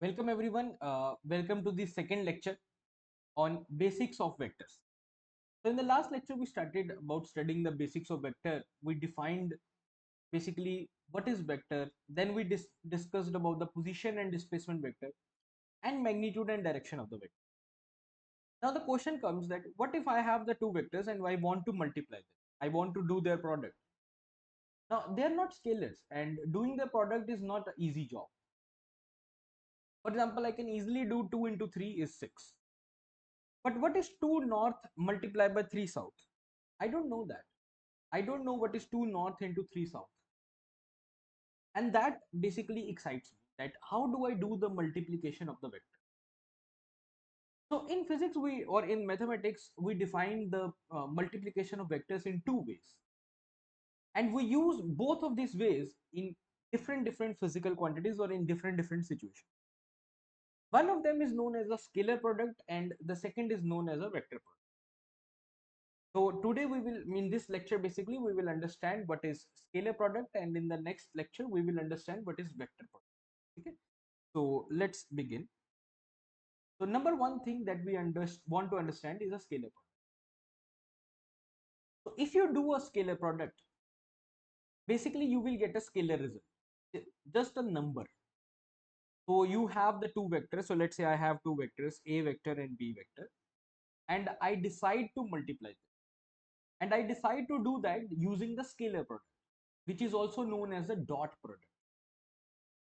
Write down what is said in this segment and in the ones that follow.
Welcome everyone. Welcome to the second lecture on basics of vectors. So in the last lecture we started about studying the basics of vector. We defined basically what is vector. Then we discussed about the position and displacement vector and magnitude and direction of the vector. Now the question comes that what if I have the two vectors and I want to multiply them? I want to do their product. Now they are not scalars and doing the product is not an easy job. For example, I can easily do 2 into 3 is 6. But what is 2 north multiplied by 3 south? I don't know that. I don't know what is 2 north into 3 south. And that basically excites me, that how do I do the multiplication of the vector? So in physics or in mathematics, we define the multiplication of vectors in two ways. And we use both of these ways in different physical quantities or in different situations. One of them is known as a scalar product and the second is known as a vector product. So today in this lecture, basically we will understand what is scalar product, and in the next lecture we will understand what is vector product. Okay. So let's begin. So number one thing that we want to understand is a scalar product. So if you do a scalar product, basically you will get a scalar result, just a number. So you have the two vectors. So let's say I have two vectors, A vector and B vector, and I decide to multiply them. And I decide to do that using the scalar product, which is also known as a dot product.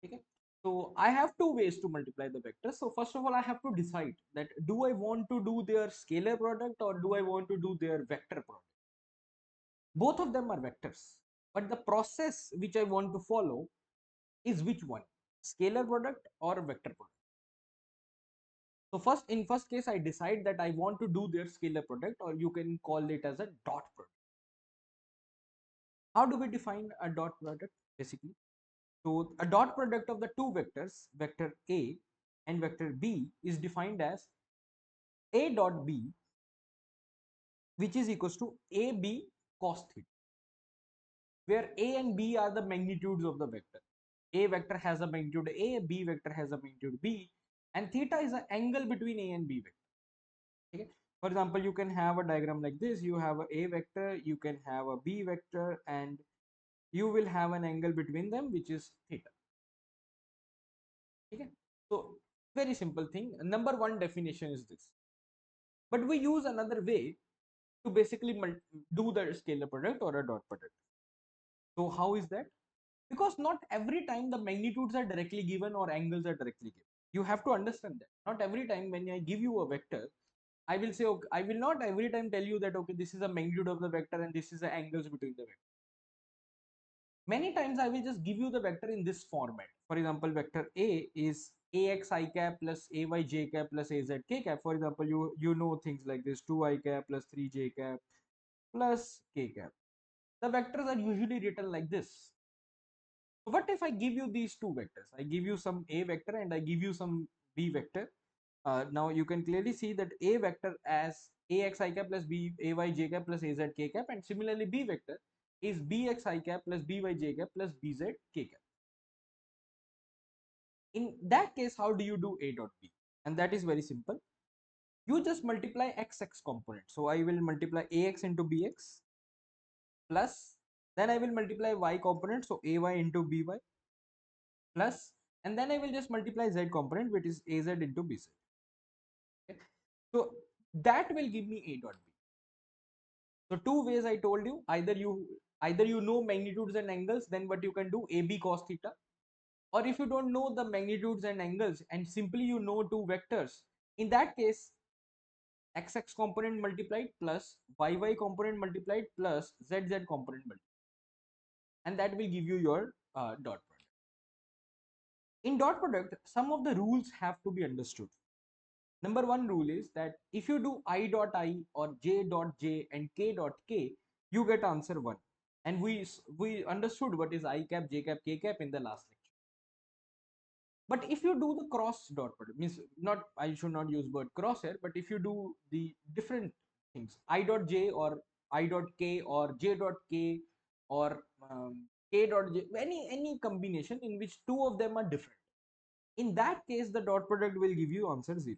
Okay. So I have two ways to multiply the vectors. So first of all, I have to decide that do I want to do their scalar product or do I want to do their vector product? Both of them are vectors, but the process which I want to follow is which one? Scalar product or vector product? So in first case, I decide that I want to do their scalar product, or you can call it as a dot product. How do we define a dot product? Basically, so a dot product of the two vectors, vector A and vector B, is defined as A dot B, which is equals to AB cos theta, where A and B are the magnitudes of the vector. A vector has a magnitude A, B vector has a magnitude B, and theta is an angle between A and B vector. Okay. For example, you can have a diagram like this. You have a vector, you can have a B vector, and you will have an angle between them, which is theta. Okay. So very simple thing. Number one definition is this. But we use another way to basically do the scalar product or a dot product. So how is that? Because not every time the magnitudes are directly given or angles are directly given. You have to understand that. Not every time when I give you a vector, I will say, okay, I will not every time tell you that, okay, this is the magnitude of the vector and this is the angles between the vector. Many times I will just give you the vector in this format. For example, vector A is ax I cap plus ay j cap plus az k cap. For example, you know things like this: 2 I cap plus 3 j cap plus k cap. The vectors are usually written like this. So what if I give you these two vectors? I give you some A vector and I give you some B vector. Now you can clearly see that A vector as ax I cap plus b ay j cap plus az k cap, and similarly B vector is bx I cap plus by j cap plus bz k cap. In that case, how do you do A dot B? And that is very simple. You just multiply x component. So I will multiply ax into bx plus, then I will multiply y component, so ay into by plus, and then I will just multiply z component, which is az into bz. Okay. So that will give me A dot B. So two ways I told you: either you know magnitudes and angles, then what you can do, AB cos theta, or if you don't know the magnitudes and angles and simply you know two vectors, in that case x component multiplied plus y component multiplied plus z component multiplied, and that will give you your dot product. In dot product, some of the rules have to be understood. Number one rule is that if you do I dot I or j dot j and k dot k, you get answer 1. And we understood what is I cap, j cap, k cap in the last lecture. But if you do the cross dot product, means not, I should not use word cross here, but if you do the different things, I dot j or I dot k or j dot k or k dot j, any combination in which two of them are different, In that case, the dot product will give you answer 0.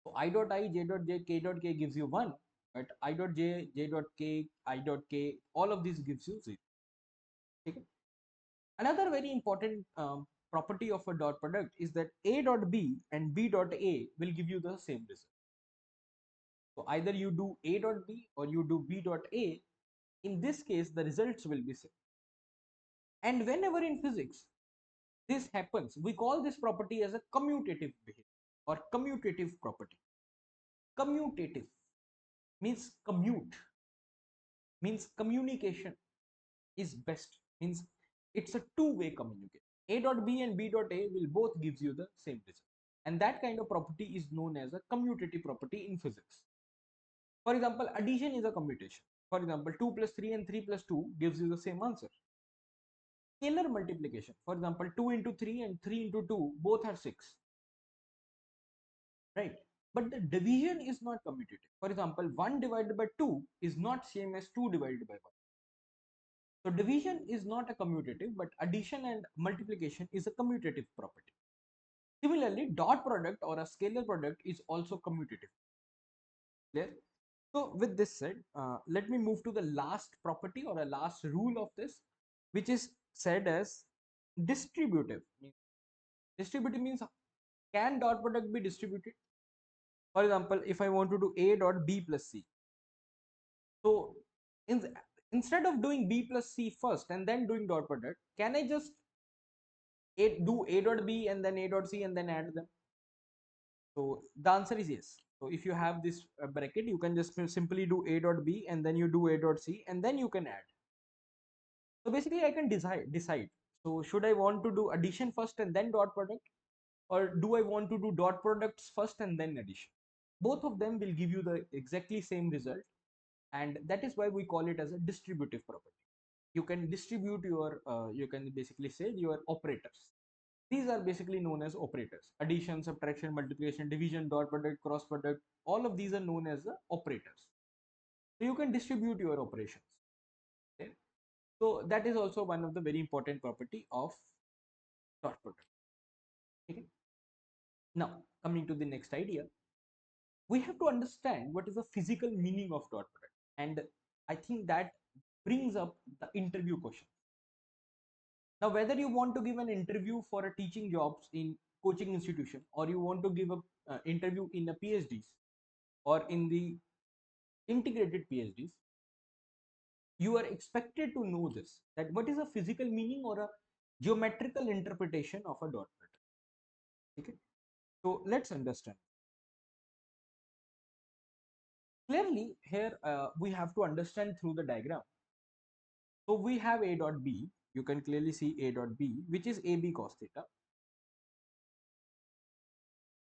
So I dot I, j dot j, k dot k gives you 1, but I dot j, j dot k, I dot k, all of these gives you 0. Okay? Another very important property of a dot product is that a dot b and b dot a will give you the same result. So either you do a dot b or you do b dot a. In this case, the results will be same. And whenever in physics this happens, we call this property as a commutative behavior or commutative property. Commutative means commute, means communication is best, means it's a two-way communication. A dot b and b dot a will both gives you the same result, and that kind of property is known as a commutative property in physics. For example, addition is a commutation. For example, 2 plus 3 and 3 plus 2 gives you the same answer. Scalar multiplication, for example, 2 into 3 and 3 into 2 both are 6, right? But the division is not commutative. For example, 1 divided by 2 is not same as 2 divided by 1. So division is not a commutative, but addition and multiplication is a commutative property. Similarly, dot product or a scalar product is also commutative. Clear? So with this said, let me move to the last property or a last rule of this, which is said as distributive. Distributive means, can dot product be distributed? For example, if I want to do a dot b plus c, so instead of doing b plus c first and then doing dot product, can I just do a dot b and then a dot c and then add them? So the answer is yes. So if you have this bracket, you can just simply do a dot b and then you do a dot c and then you can add. So basically I can decide. So should I want to do addition first and then dot product, or do I want to do dot products first and then addition? Both of them will give you the exactly same result, and that is why we call it as a distributive property. You can distribute your, you can basically say your operators. These are basically known as operators. Addition, subtraction, multiplication, division, dot product, cross product, all of these are known as the operators. So you can distribute your operations. Okay? So that is also one of the very important property of dot product. Okay? Now coming to the next idea, we have to understand what is the physical meaning of dot product, and I think that brings up the interview question. Now, whether you want to give an interview for a teaching jobs in coaching institution, or you want to give a interview in a PhDs or in the integrated PhDs, you are expected to know this, that what is a physical meaning or a geometrical interpretation of a dot product. Okay, so let's understand. Clearly here we have to understand through the diagram. So we have a dot b, you can clearly see a dot b, which is ab cos theta.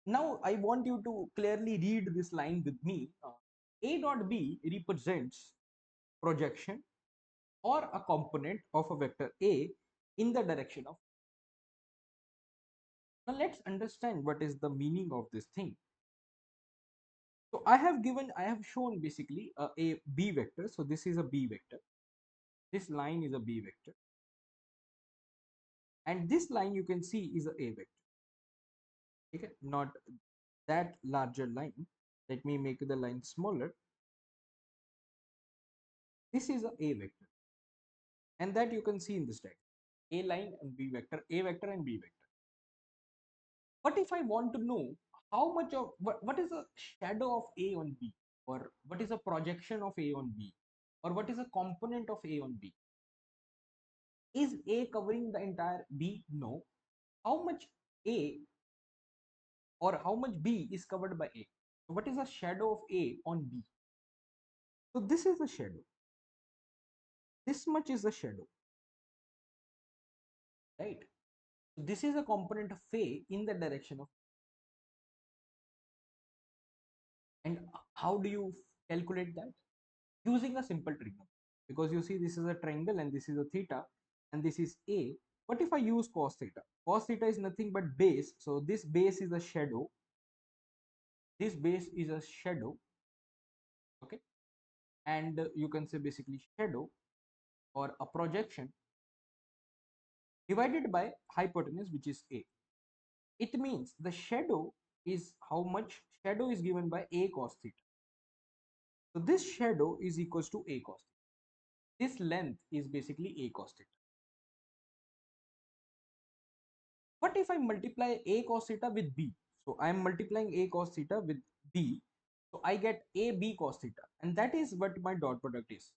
Now I want you to clearly read this line with me. A dot b represents projection or a component of a vector A in the direction of. Now let's understand what is the meaning of this thing. So I have shown basically a b vector. So this is a b vector. This line is a b vector. And this line you can see is a vector. Okay, not that larger line. Let me make the line smaller. This is a vector, and that you can see in this diagram. A line and b vector, a vector and b vector. What if I want to know how much of what is a shadow of a on b, or what is a projection of a on b, or what is a component of a on b? Is a covering the entire b? No. How much a or how much b is covered by a? So what is a shadow of a on b? So this is the shadow. This much is the shadow, right? So this is a component of a in the direction of. And how do you calculate that? Using a simple trigonometry, because you see this is a triangle and this is a theta and this is a. What if I use cos theta? Cos theta is nothing but base, so this base is a shadow, this base is a shadow. Okay, and you can say basically shadow or a projection divided by hypotenuse, which is A. It means the shadow is how much shadow is given by A cos theta. So this shadow is equals to A cos theta. This length is basically A cos theta. What if I multiply A cos theta with B? So I am multiplying A cos theta with B. So I get AB cos theta, and that is what my dot product is.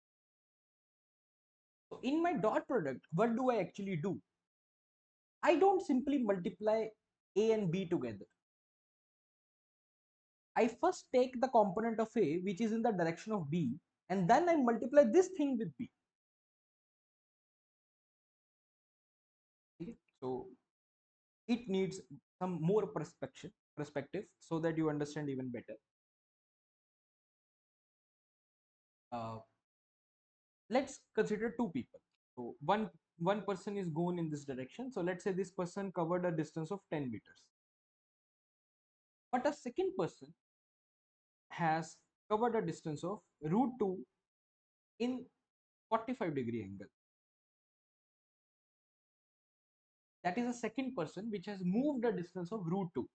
So in my dot product, what do I actually do? I don't simply multiply A and B together. I first take the component of A which is in the direction of B, and then I multiply this thing with B. Okay? So it needs some more perspective so that you understand even better. Uh, let's consider two people. So one person is going in this direction. So let's say this person covered a distance of 10 meters, but a second person has covered a distance of root 2 in 45-degree angle. That is a second person which has moved a distance of root 2.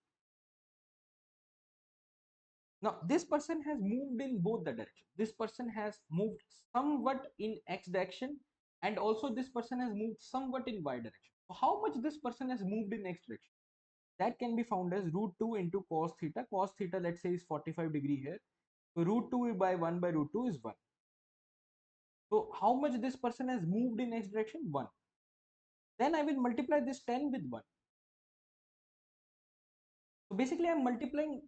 Now this person has moved in both the directions. This person has moved somewhat in x direction, and also this person has moved somewhat in y direction. So how much this person has moved in x direction? That can be found as root 2 into cos theta. Cos theta, let's say, is 45-degree here. So root 2 by 1 by root 2 is 1. So how much this person has moved in x direction? 1. Then I will multiply this 10 with 1. So basically I am multiplying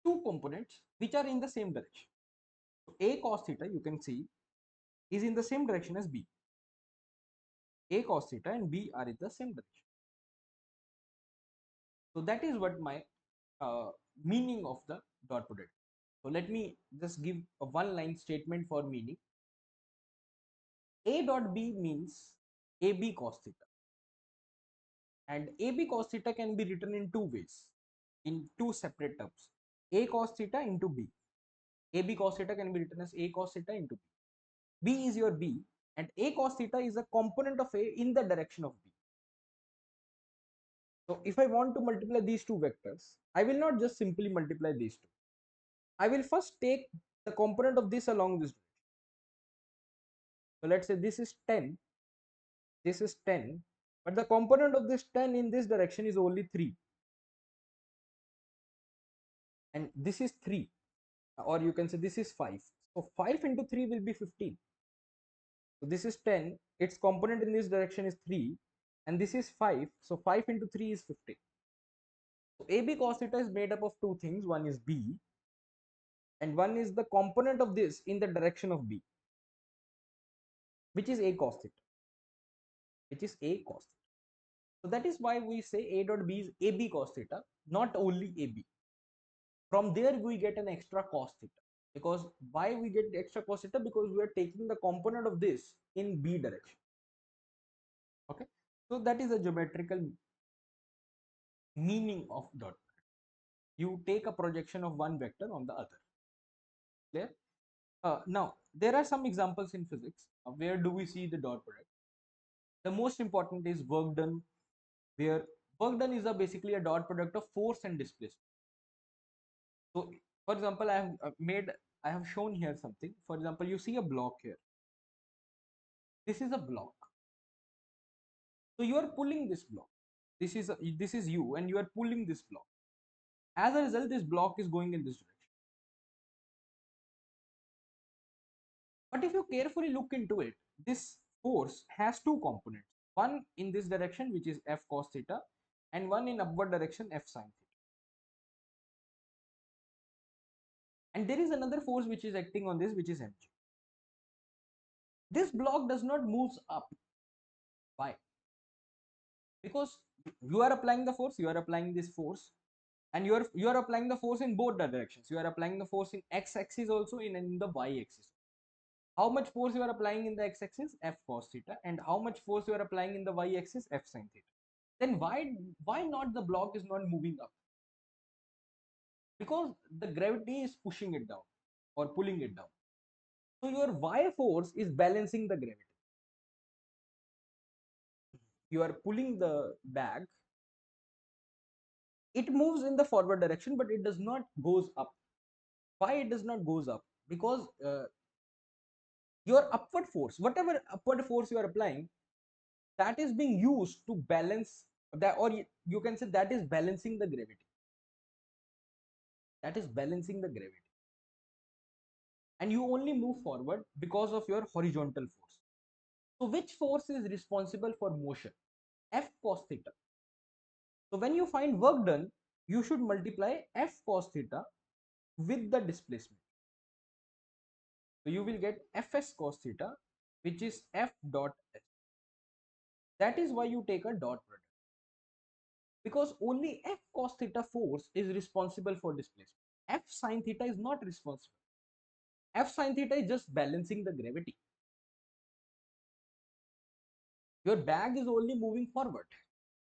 two components which are in the same direction. So A cos theta, you can see, is in the same direction as B. A cos theta and B are in the same direction. So that is what my meaning of the dot product. So let me just give a one line statement for meaning. A dot B means AB cos theta, and AB cos theta can be written in two ways, in two separate terms. A cos theta into B. AB cos theta can be written as A cos theta into B. B is your B, and A cos theta is a component of A in the direction of B. So if I want to multiply these two vectors, I will not just simply multiply these two. I will first take the component of this along this direction. So let's say this is 10, this is 10, but the component of this 10 in this direction is only 3. And this is 3, or you can say this is 5. So 5 into 3 will be 15. So this is 10, its component in this direction is 3, and this is 5. So 5 into 3 is 15. So AB cos theta is made up of two things. One is B, and one is the component of this in the direction of B, which is A cos theta, which is A cos theta. So that is why we say A dot B is AB cos theta, not only AB. From there we get an extra cos theta. Because why we get extra cos theta? Because we are taking the component of this in B direction. Okay, so that is a geometrical meaning of dot product. You take a projection of one vector on the other. Clear? Now there are some examples in physics. Where do we see the dot product? The most important is work done, where work done is basically a dot product of force and displacement. So for example, I have shown here something. For example, you see a block here. This is a block. So you are pulling this block. This is you, and you are pulling this block. As a result, this block is going in this direction. But if you carefully look into it, this force has two components. One in this direction, which is F cos theta, and one in upward direction, F sin theta. And there is another force which is acting on this, which is mg. This block does not move up. Why? Because you are applying the force, you are applying this force, and you are applying the force in both the directions. You are applying the force in x-axis also, in the y-axis. How much force you are applying in the x-axis? F cos theta. And how much force you are applying in the y-axis? F sin theta. Then why not the block is not moving up? Because the gravity is pushing it down or pulling it down. So your y force is balancing the gravity. you are pulling the bag, it moves in the forward direction, but it does not goes up. Why it does not goes up? Because your upward force, whatever upward force you are applying, that is being used to balance that, or you can say that is balancing the gravity. That is balancing the gravity. And you only move forward because of your horizontal force. So which force is responsible for motion? F cos theta. So when you find work done, you should multiply F cos theta with the displacement. So you will get Fs cos theta, which is F dot S. That is why you take a dot product, because only F cos theta force is responsible for displacement. F sin theta is not responsible. F sin theta is just balancing the gravity. Your bag is only moving forward.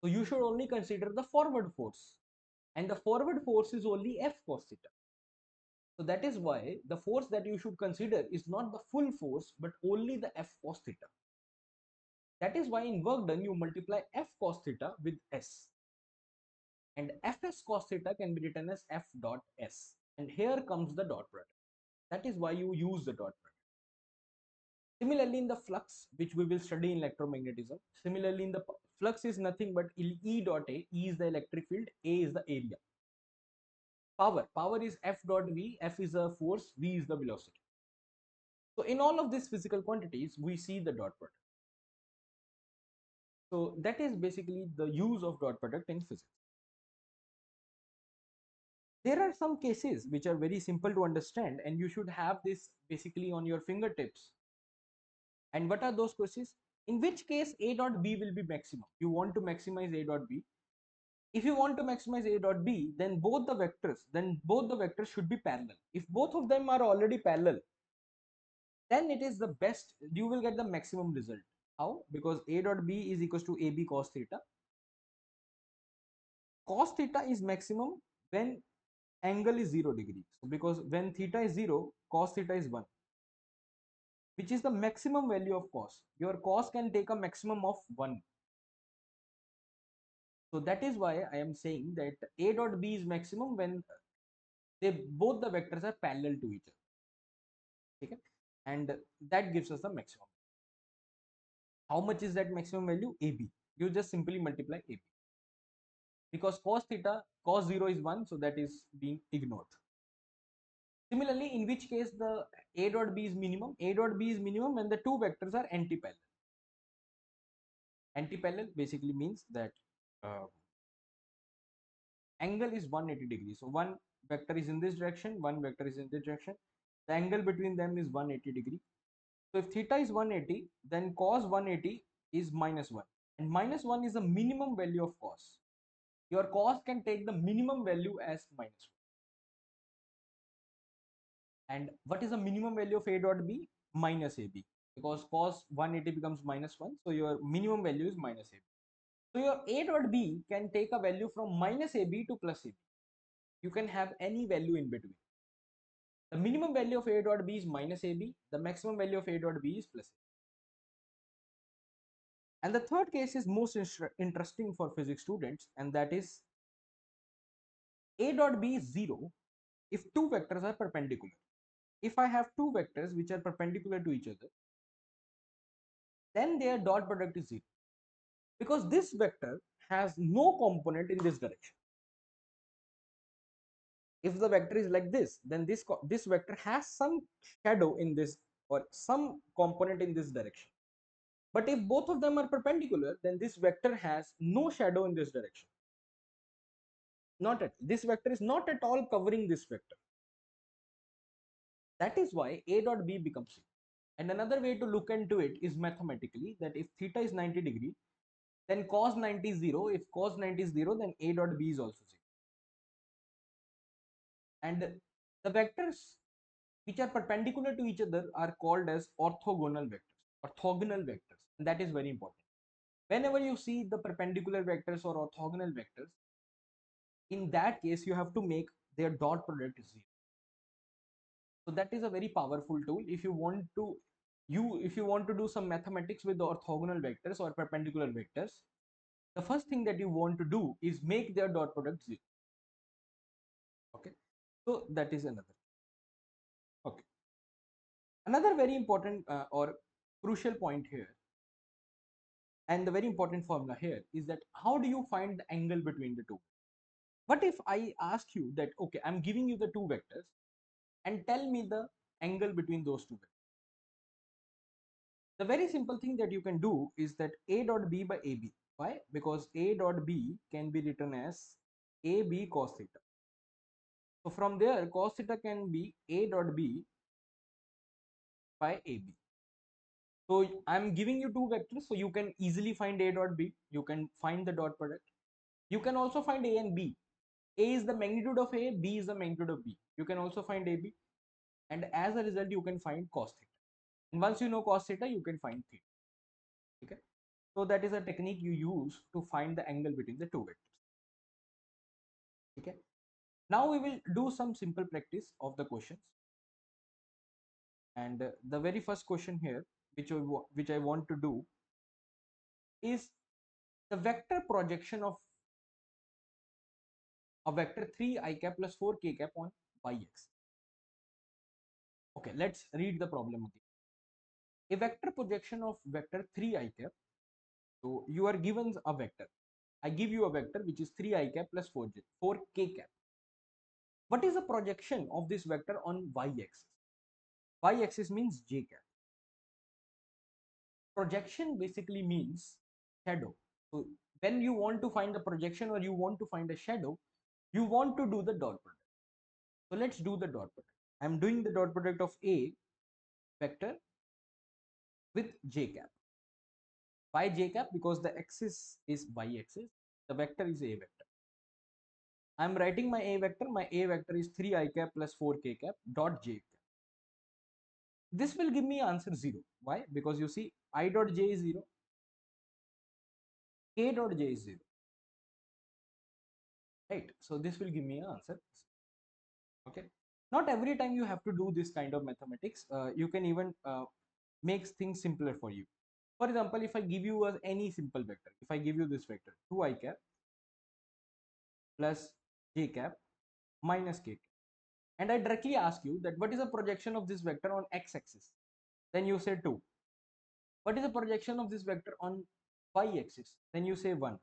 So you should only consider the forward force. And the forward force is only F cos theta. So that is why the force that you should consider is not the full force, but only the F cos theta. That is why in work done, you multiply F cos theta with S. And Fs cos theta can be written as F dot S. And here comes the dot product. That is why you use the dot product. Similarly, in the flux, which we will study in electromagnetism, similarly in the flux is nothing but E dot A. E is the electric field, A is the area. Power is F dot V. F is a force, V is the velocity. So in all of these physical quantities, we see the dot product. So that is basically the use of dot product in physics. There are some cases which are very simple to understand, and you should have this basically on your fingertips. And what are those cases? In which case A dot B will be maximum. You want to maximize A dot B. If you want to maximize A dot B, then both the vectors should be parallel. If both of them are already parallel, then it is the best, you will get the maximum result. How? Because A dot B is equals to AB cos theta. Cos theta is maximum when angle is 0 degree. So because when theta is 0, cos theta is 1, which is the maximum value of cos. Your cos can take a maximum of 1. So that is why I am saying that A dot B is maximum when both the vectors are parallel to each other. Okay? And that gives us the maximum. How much is that maximum value? AB. You just simply multiply AB. Because cos theta, cos 0 is 1, so that is being ignored. Similarly, in which case the A dot B is minimum? A dot B is minimum when the two vectors are antiparallel. Antiparallel basically means that angle is 180 degrees. So one vector is in this direction, one vector is in this direction. The angle between them is 180 degree. So if theta is 180, then cos 180 is minus 1. And minus 1 is the minimum value of cos. Your cos can take the minimum value as minus 1. And what is the minimum value of A dot B? Minus AB. Because cos 180 becomes minus 1. So your minimum value is minus AB. So your A dot B can take a value from minus AB to plus AB. You can have any value in between. The minimum value of A dot B is minus AB. The maximum value of A dot B is plus AB. And the third case is most interesting for physics students, and that is A dot B is 0 if two vectors are perpendicular. If I have two vectors which are perpendicular to each other, then their dot product is 0. Because this vector has no component in this direction. If the vector is like this, then this vector has some shadow in this or some component in this direction. But if both of them are perpendicular, then this vector has no shadow in this direction. This vector is not at all covering this vector. That is why A dot B becomes 0. And another way to look into it is mathematically, that if theta is 90 degree, then cos 90 is 0. If cos 90 is 0, then A dot B is also 0. And the vectors which are perpendicular to each other are called as orthogonal vectors. Orthogonal vectors. And that is very important. Whenever you see the perpendicular vectors or orthogonal vectors, in that case you have to make their dot product 0. So that is a very powerful tool if you want to do some mathematics with the orthogonal vectors or perpendicular vectors. the first thing that you want to do is make their dot product 0. Okay, so that is another. Okay, another very important or crucial point here, and the very important formula here is that how do you find the angle between the two? What if I ask you that, okay, I'm giving you the two vectors and tell me the angle between those two vectors? The very simple thing that you can do is that a dot b by ab. Why? Because a dot b can be written as ab cos theta. So from there, cos theta can be a dot b by ab. So I'm giving you two vectors, so you can easily find a dot b. You can find the dot product. You can also find a and b. A is the magnitude of a, b is the magnitude of b. You can also find ab, and as a result, you can find cos theta. And once you know cos theta, you can find theta. Okay. So that is a technique you use to find the angle between the two vectors. Okay. Now we will do some simple practice of the questions. And the very first question here, which I want to do, is the vector projection of a vector 3 I cap plus 4 k cap on y-axis. Okay, let's read the problem again. A vector projection of vector 3 I cap. So you are given a vector. I give you a vector which is 3 I cap plus 4 k cap. What is the projection of this vector on y-axis? Y-axis means j cap. Projection basically means shadow. So when you want to find the projection or you want to find a shadow, you want to do the dot product. So let's do the dot product. I'm doing the dot product of a vector with j cap. Why j cap? Because the axis is y-axis, the vector is a vector. I'm writing my a vector. My a vector is 3 I cap plus 4 k cap dot j cap. This will give me answer 0. Why? Because you see I dot j is 0, k dot j is 0. Right? So this will give me an answer. Okay. Not every time you have to do this kind of mathematics. You can even make things simpler for you. For example, if I give you any simple vector, if I give you this vector 2 I cap plus j cap minus k cap, and I directly ask you that what is the projection of this vector on x-axis, then you say 2. What is the projection of this vector on y-axis? Then you say 1.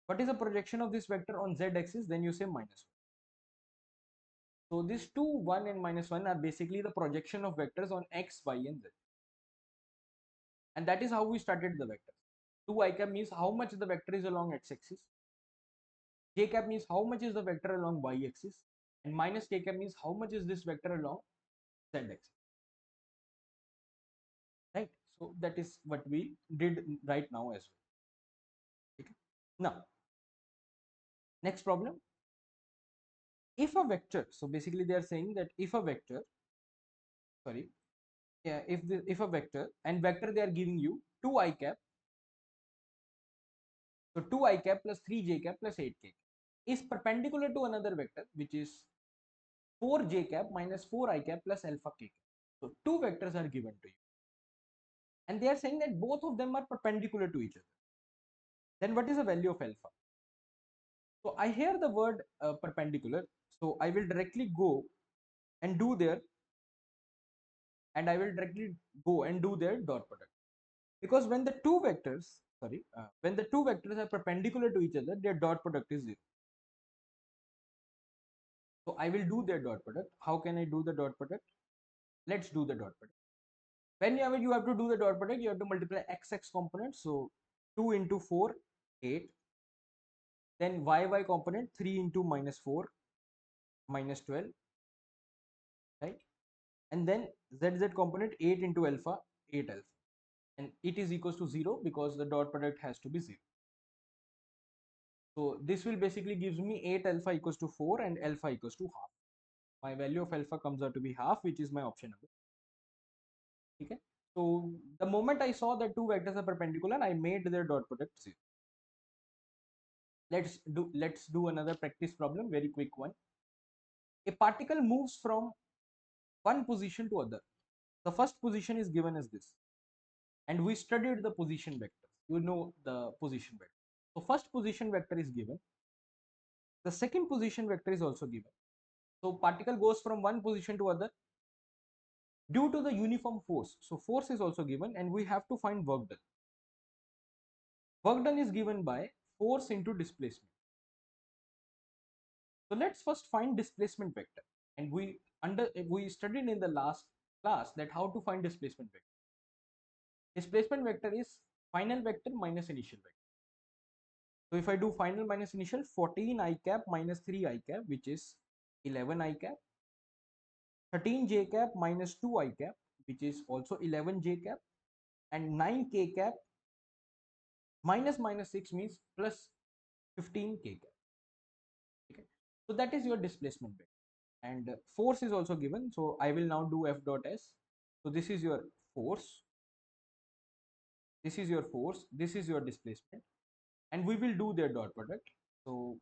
What is the projection of this vector on z-axis? Then you say minus 1. So these 2, 1 and minus 1 are basically the projection of vectors on x, y and z. And that is how we started the vectors. 2 I cap means how much the vector is along x-axis. J cap means how much is the vector along y-axis. And minus k cap means how much is this vector along z-axis. Right? So that is what we did right now as well. Okay. Now, next problem. If a vector, so basically they are saying that if a vector, sorry, yeah, if a vector and vector they are giving you 2 I cap, so 2 I cap plus 3 j cap plus 8 k cap is perpendicular to another vector which is 4 j cap minus 4 I cap plus alpha k cap. So two vectors are given to you, and they are saying that both of them are perpendicular to each other. Then what is the value of alpha? So I hear the word perpendicular, so I will directly go and do their dot product, because when the two vectors are perpendicular to each other, their dot product is 0. So I will do their dot product. How can I do the dot product? Let's do the dot product. Whenever you have to do the dot product, you have to multiply x component. So 2 into 4, 8. Then y component 3 into minus 4, minus 12. Right? And then z component 8 into alpha, 8 alpha. And it is equals to 0 because the dot product has to be 0. So this will basically gives me 8 alpha equals to 4 and alpha equals to half. My value of alpha comes out to be half, which is my option number. Okay. So the moment I saw that two vectors are perpendicular, I made their dot product 0. Let's do another practice problem, very quick one. A particle moves from one position to other. The first position is given as this, and we studied the position vector. You know the position vector. So first position vector is given. The second position vector is also given. So particle goes from one position to other due to the uniform force. So force is also given and we have to find work done. Work done is given by force into displacement. So let's first find displacement vector. And we studied in the last class that how to find displacement vector. Displacement vector is final vector minus initial vector. So if I do final minus initial, 14 I cap minus 3 I cap, which is 11 I cap, 13 j cap minus 2 I cap, which is also 11 j cap, and 9 k cap minus minus 6 means plus 15 k cap. Okay. So that is your displacement vector. And force is also given. So I will now do F dot S. So this is your force. This is your force. This is your displacement. And we will do their dot product. So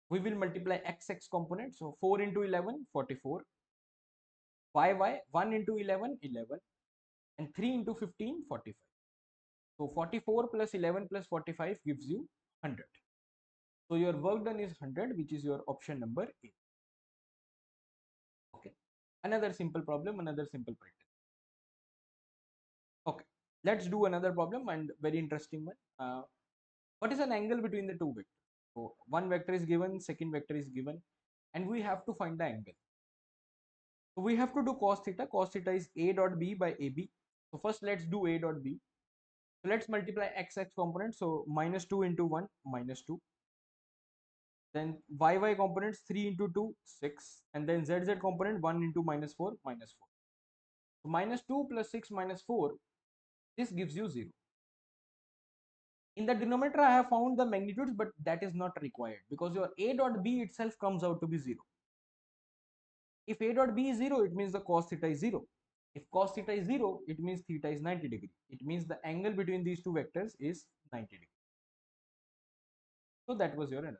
we will multiply x component. So 4 into 11, 44. Y 1 into 11, 11. And 3 into 15, 45. So 44 plus 11 plus 45 gives you 100. So your work done is 100, which is your option number A. Okay. Another simple problem, another simple practice. Okay. Let's do another problem and very interesting one. What is an angle between the two vectors? So one vector is given, second vector is given, and we have to find the angle. So we have to do cos theta. Cos theta is A dot B by AB. So first let's do A dot B. So let's multiply x component. So minus 2 into 1, minus 2. Then y components 3 into 2, 6. And then z component 1 into minus 4, minus 4. So minus 2 plus 6 minus 4, this gives you 0. In the denominator, I have found the magnitudes, but that is not required because your A dot B itself comes out to be 0. If A dot B is 0, it means the cos theta is 0. If cos theta is 0, it means theta is 90 degree. It means the angle between these two vectors is 90 degree. So that was your another.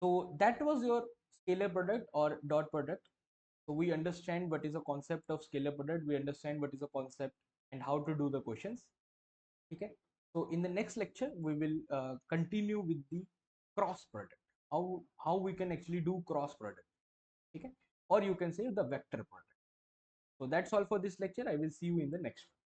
So that was your scalar product or dot product. So we understand what is the concept of scalar product. We understand what is the concept and how to do the questions. Okay. So in the next lecture, we will continue with the cross product. How we can actually do cross product. Okay. Or you can say the vector product. So that's all for this lecture. I will see you in the next one.